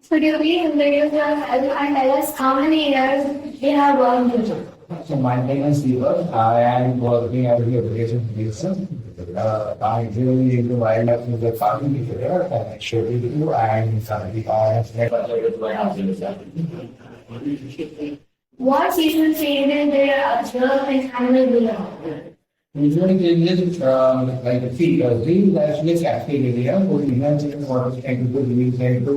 Could you please introduce yourself and tell us how many years you have worked with? So my name is Deepak. I am working as a education producer. I'm really into wildlife in the farming here and I share with you and somebody I have never What seasonal changes do you observe in animal behavior? usually changes like the feet. Dream is actually cascade area for imagine what is trying to do, we trying to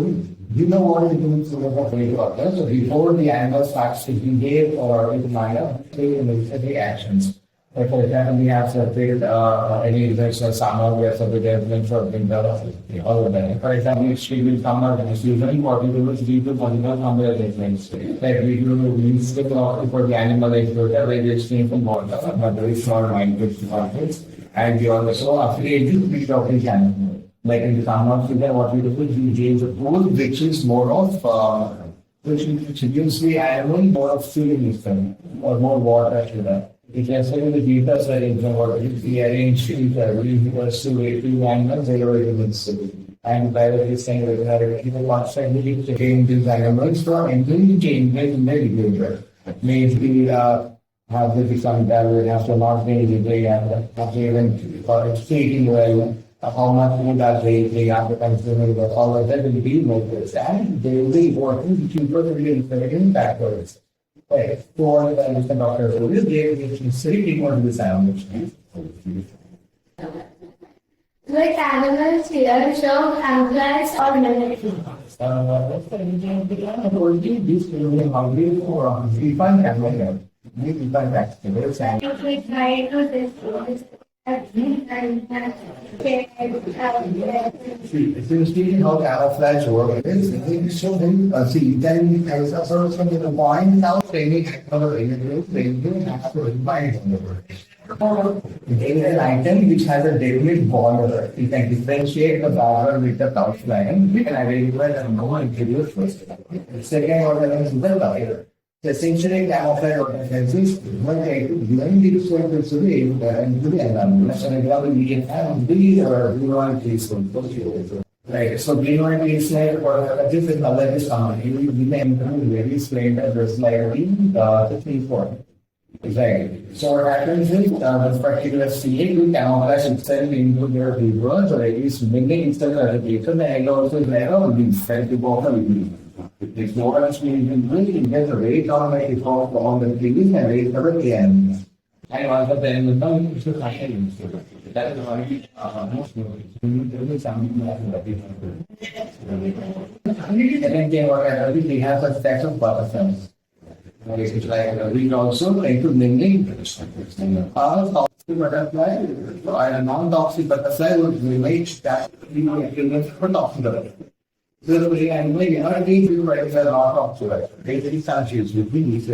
you know what is doing to the way to others. So before the animal starts to behave or in manner, they initiate actions. Like for example, we have separate any results or summer, we have separate development for winter, all of that. For example, extreme summer, it's usually what we do is we do monitor summer arrangements. Like we do means for the animal exposure, where they extreme from water, but very small mindful markets. And we also affiliate with the animal. Like in the summer season, what we do is we change the pool, which is more of which gives the animal more of feeding system or more water to that. You can say the data arrangement or if we arrange we pursue 80 animals, they are invincible. And by the way, saying that we are people constantly change these animals from entering changes in their behavior. Maybe have they become bad, have to not be they have to even feeding well, how much food are they have to consume, all of that will be noticed. And they will be working to keep us backwards. Right. For the doctor who is there, which is sitting on the sound. Which animals here show camouflage or mimicry? These people are hungry for refund camera. We refund activities and If we try to disclose essentially how camouflage works is so see then as a person with a point now training or training has to remind on the word. There is an item which has a definite border. You can differentiate the border with the outline. You can identify the no introduce first. The second order is the layer. So essentially, camouflage organizations when they blend these sources into the environment. So, example, we can have these or we want these right. So, we want these like for this is another company. We may very explain that there's like the 3-4. Exactly. So what happens is this particular CA will camouflage itself into their keywords or at least many instead of application. The egg also is like a leaf, to go on a leaf. If no one is being really, there's a very automatic default on the previous and very cover the end. And once the pen will come, it's a fashion. That is why most something and then what I we have a set of purposes. It's like we also try to mimic all toxic butterfly and a non-toxic butterfly would relate that we will experience for toxic butterfly. So the animal you know these people are not toxic. They take chances with these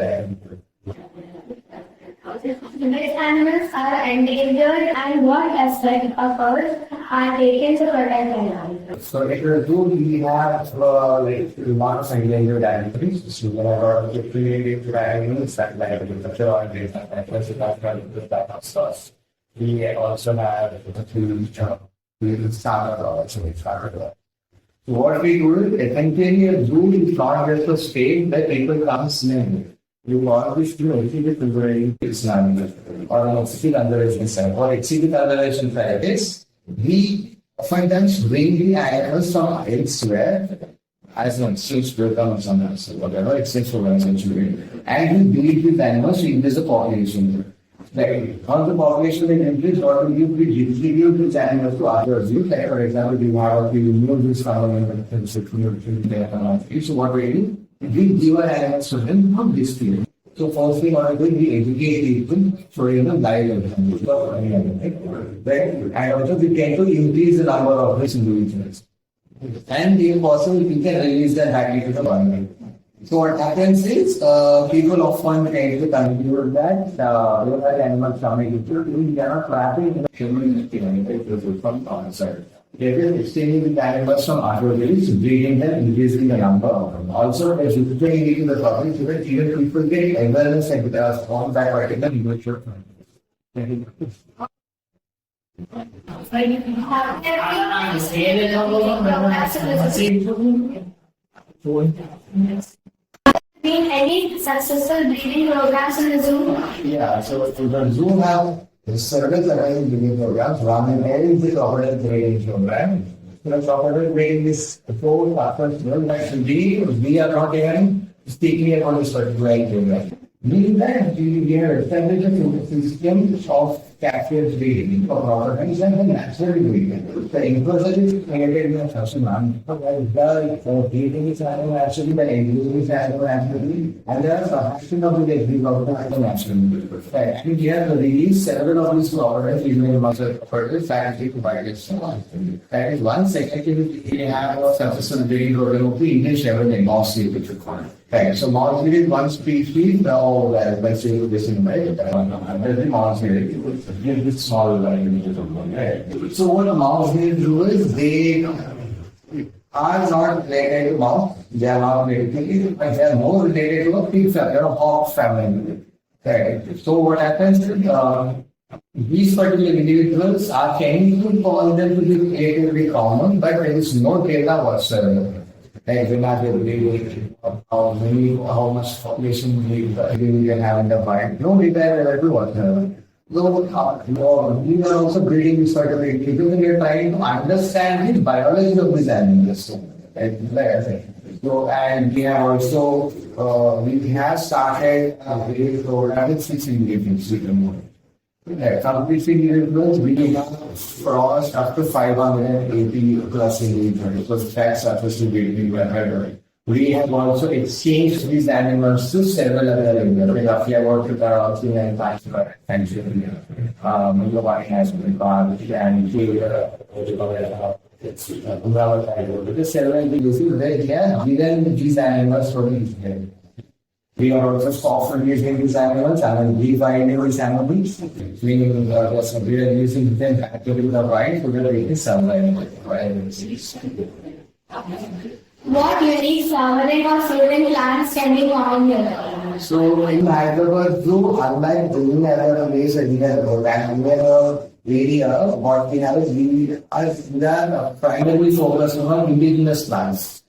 Which animals are endangered and what aspects of Earth are taken to protect them? so if you do we have like a lot of endangered animals. So there are creative animals that like agriculture or that of stuff. We also have we start also started. So what we do is essentially a zoo is not just a state that people come swimming. You always do exhibit considering Islam or an exhibit underration side or exhibit underration side is we oftentimes bring the animals from elsewhere as an exchange program or something, so whatever exchange program essentially. And we breed with animals to increase the population. Like, how the population will increase, what will you distribute these animals to others? You like, for example, you have to remove this government and so what we do? We give our animals to them from this field. So first thing what we do, we educate people for them live right? And also we tend to increase the number of these individuals. And if possible, we can release them back into the environment. So what happens is, people often tend to conclude that whenever animals coming into it, we are not trapping in the human from outside. They are exchanging with animals from other ways, breeding them, increasing the number of them. Also, as you put into the public, even people get awareness and on that particular individual. Been any successful breeding programs in the zoo? Yeah, so the zoo have several certain breeding programs. One is the crocodile breeding program. The crocodile breeding is so fast that we are not even speaking about this particular program. Meanwhile, we have established a system of captive breeding for crocodiles and the natural breeding. The influencer is created in the first month. The breeding is naturally, the breeding is naturally, and there are fraction of the breeding of the naturally. And we have released several of these crocodiles in muscle for factory provided. That is one. Secondly, we have a successful breeding program of the Indian Shepherd mouse breed. Right. So mouse breed is one species. Now, by saying this in my mouse breed, this small right. So what mouse breed do is they are not related to mouse. They are not related, but they are more related to a pig family, a hawk family. Right. So what happens is these particular individuals are tending to call them to be relatively common, but there is no data whatsoever. Like we're not able to how much population we can have in the mind. No data available whatsoever. So we are also breeding this particular individual. We are trying to understand the biology of these animals. Like I said. So and we have also we have started a breeding program with 6 individuals. Completely individuals, we have crossed up to 580 plus individuals. So facts are just to be we have also exchanged these animals to several other areas. Roughly about 2,000 times per century. Nobody has been gone and several uses there. Given these animals for these. We are also software using these animals and refining these animals. Meaning we are using them actually the right so that they can survive. What unique flowering or fruiting plants can be found here? So in Hyderabad Zoo, unlike any other place in the area, what we have is we are primarily focused on indigenous plants.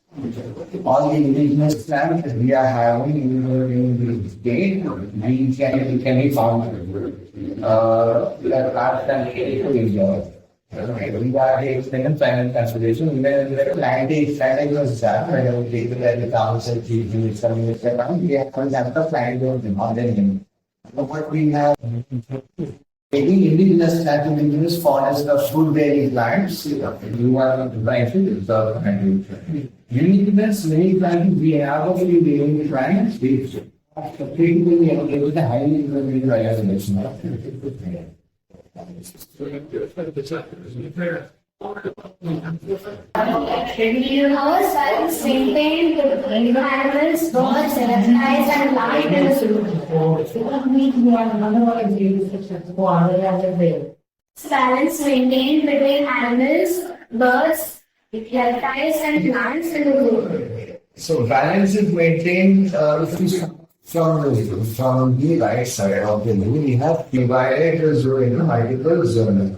All the indigenous plants that we are having in the state, we can be found that plants can be to India. We are taking final consideration. Even the planting was done, when we take the council, we have the planting on them. What we have taking indigenous plants, indigenous forest of food bearing plants, you are trying to observe. Uniqueness, many plants, we have a few bearing plants, which are particularly able with a highly integrated isolation. How is science maintained with animals, birds, reptiles, and life in the zoo? Balance maintained between animals, birds, reptiles, and plants in the zoo. So balance is maintained from the right side of the zoo. We have divided the zoo into multiple zones.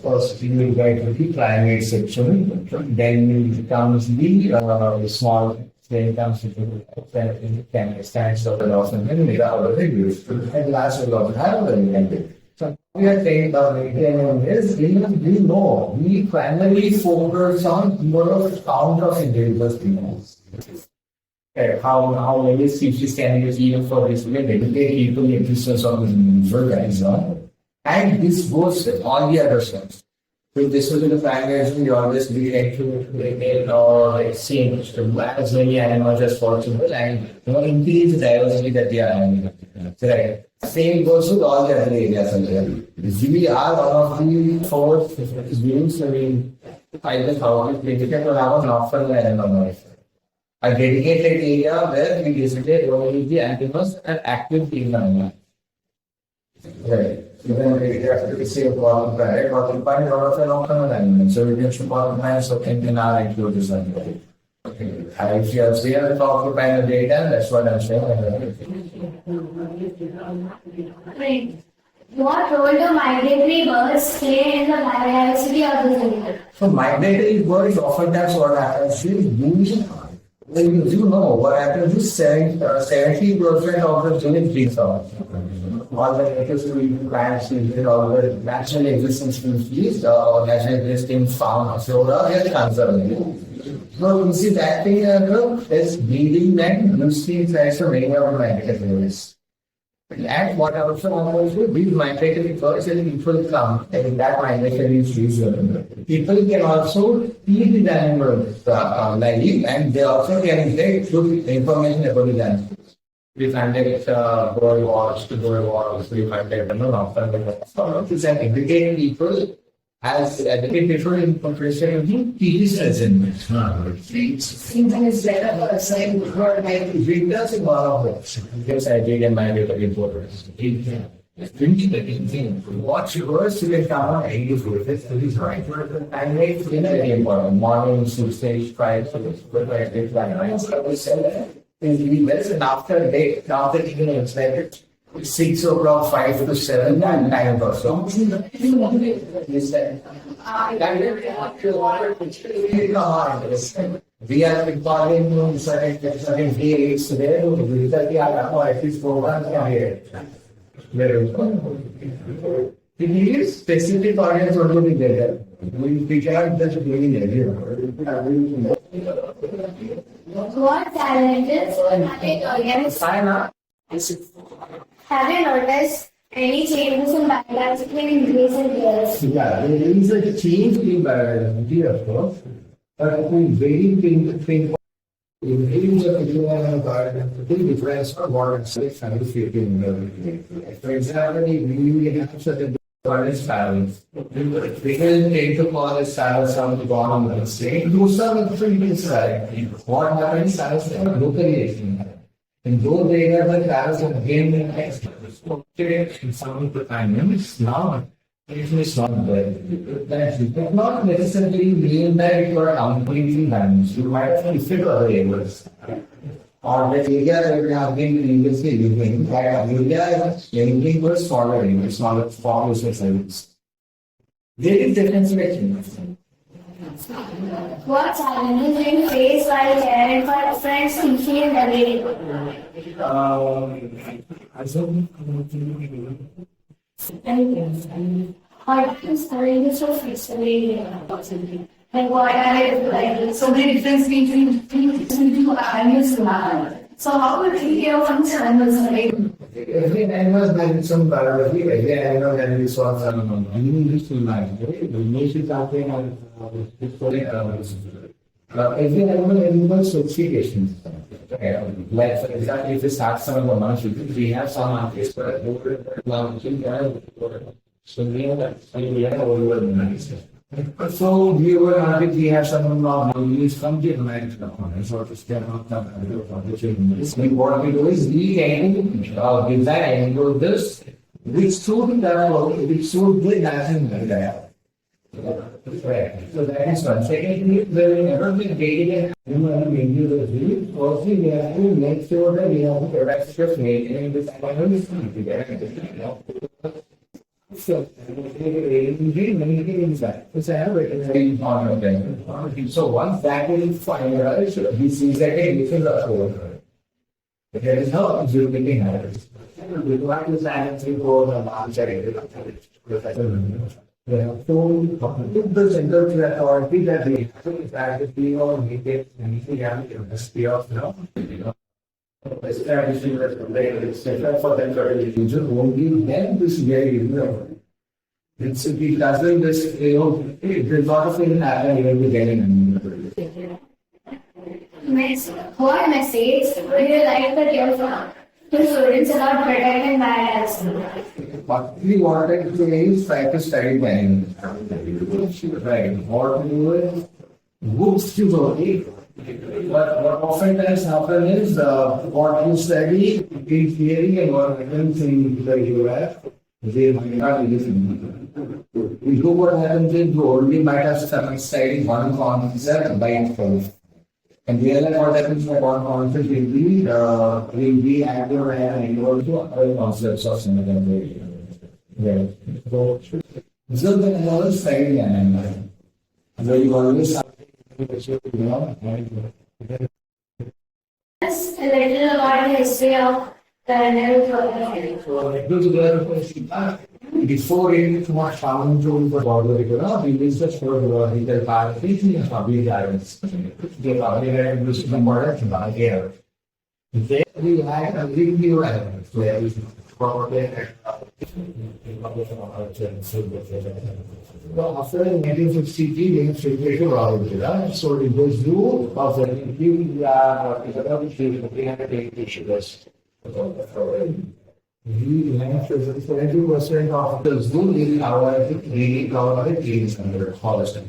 First, we will get to the climate section. Then comes the small. Then comes the stands of the ocean. Then we have the reviews. And last we also have the invented. So we are saying about maintaining this. We know we primarily focus on more of count of individual species. How many species can you see for this limit? They people the existence of this organism. And this goes with all the other stuff. So this was in the primary, we always tend to maintain or exchange to as many animals as possible and increase the diversity that they are having. Right. Same goes with all the other areas as well. We are one of the 4 zoos. I just how we can have an offer animal. A dedicated area where we visited only the animals and active in the animal. Right. Even if you have to say about private, or you find a lot of long-term animals. So we can support the so in our includes as well. Okay. If you have seen the top panel data, that's what I'm saying. Great. What role do migratory birds play in the biodiversity of the zoo? So migratory birds oftentimes what happens is You know what happens is 70% of the village being off. All the natives will be plants, all the natural existing species, or natural existing fauna, flora, they are conserved. So you see that thing is breeding and boosting size of many of the categories. And what I also want to do, these migratory birds and people come, and that migration is usual. People can also feed the animals live, and they also can get good information about the animals. We conduct bird walks to bird walks, we conduct often this and educating people as educate people in comparison to TV's residents. Something is better for a same word like readers in one of it. Yes, I did and my little importers. What yours you can come on 80 food. This is right. And make very important. Morning, 6 days, 5 days, but I did like 9 and after day, after eating it's like 6 o'clock, 5 to 7, and 9 or so. We are recording certain days there, at least programs are here. The specific audience will be there. We cannot just bring it here. What challenges have you noticed any changes in biology in recent years? Yeah, there is a change in biology, of course, but I think very thing in areas of the big difference from what it's like for example, we have certain forest parents. They can take the forest parents from the bottom of the state. Those are the things right. What happens is locally. And though they have the parents and again in some of the time, it's not. It's not there. That's not necessarily mean that you are completely balanced. You might fit other areas. Or the area that we have been previously living, that area is anything was following, it's not a form of service. There is differentiation. What challenges do you face while caring for different species every day? What is challenges of history? And what are like So many difference between animals and animals. So how would you care from animals? Every animal has some biology, every animal has its own unique life. The nature something every animal has associations. Like for example, if we start some of the monkeys, we have some monkeys, but so we have over the so we were happy we have some movies from the American so to step up what we do is we can design this which suit the national there. So that is one. Secondly, when we never been dating and firstly we have to make sure that we have the products just made in this together. So, so once that is finalized, he sees that it is a there is no observability happens. We want to science to go on to the central authority that we have to practically or make it anything in the sphere of establishing that for them for religion only then this very it doesn't just there's a lot of things happen even with any what message would you like to give to students about protecting biodiversity? what we wanted to say is try to study planning. Right. What we do is books to go. But what often does happen is what you study in theory and what happens in the US, they might not listen. We do what happens is you only might have started studying one concept by itself. And realize what happens by one concept will be active and also other concepts of similar way. Right. So, the another study and so you always Just a little about the history of the Nehru Zoological Park. So Nehru Zoological Park, before it was found to the border, we used the zoological park, in public gardens. The public gardens used to be more than here. There we had a review element where we probably well, after 1963, they separated Raulkela, so it was rule of the review, 380 sugars. We have 70% of the zoo is covered, really covered trees under forest.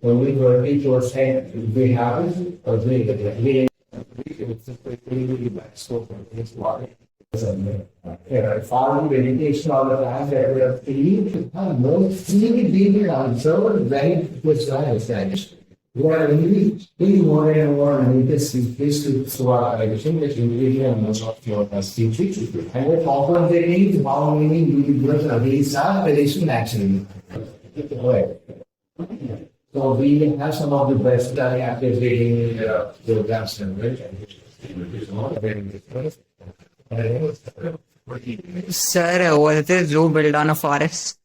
Only 20% we have we farming vegetation all the time that we have seen, most deeply observed very precise. We are really more and more interested in civilization, which really are most of your species. And what compensating how many individuals are these are relation actually. So we have some of the best active reading programs and Sir, was the zoo built on a forest?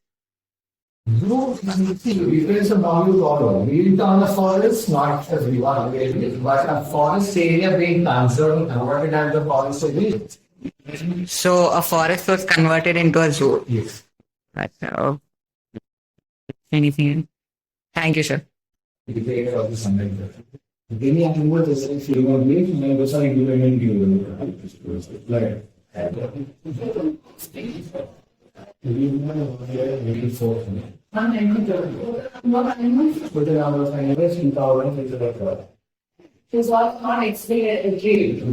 no, depends on how you follow. We built on a forest, not as we want, but a forest area being conserved and converted as a forest area. So a forest was converted into a zoo. Yes. Oh. Anything? Thank you, sir. We take care of the sunlight. Any animal doesn't feel on me, and I was like, you don't do like. Maybe 4. Put it on the finance, 2000 is like His wife can't explain it.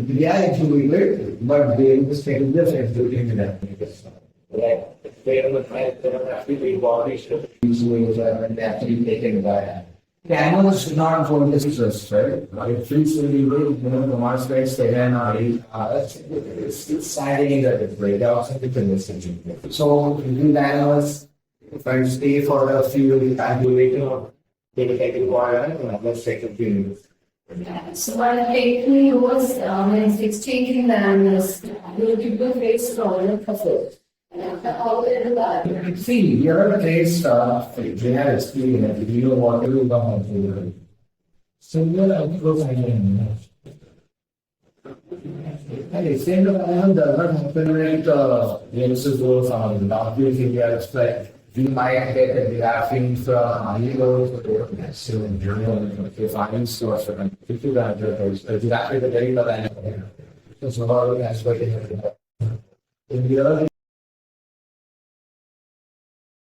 yeah, it's weird, but they just take this and do it in that. Like, they have actually bodies, and they actually taken by. The animals do not hold this stress, right? It feels really good, the Mars guys stay there now. It's standing in the way. They also different messaging. So, these animals, if I stay for a few days, I'm waiting, they will take a while, and let's take a few minutes. So while lately was exchanging the animals, the people face problem for food. See, here place, they have experience, you know what you come to. Similar approach I can. And same time does not happen with Genesis goes on. Obviously, we are like, we might get a graphing from Hilo, so in general, if I am so certain, if you got exactly the very bad. So, how do you ask what you have? In the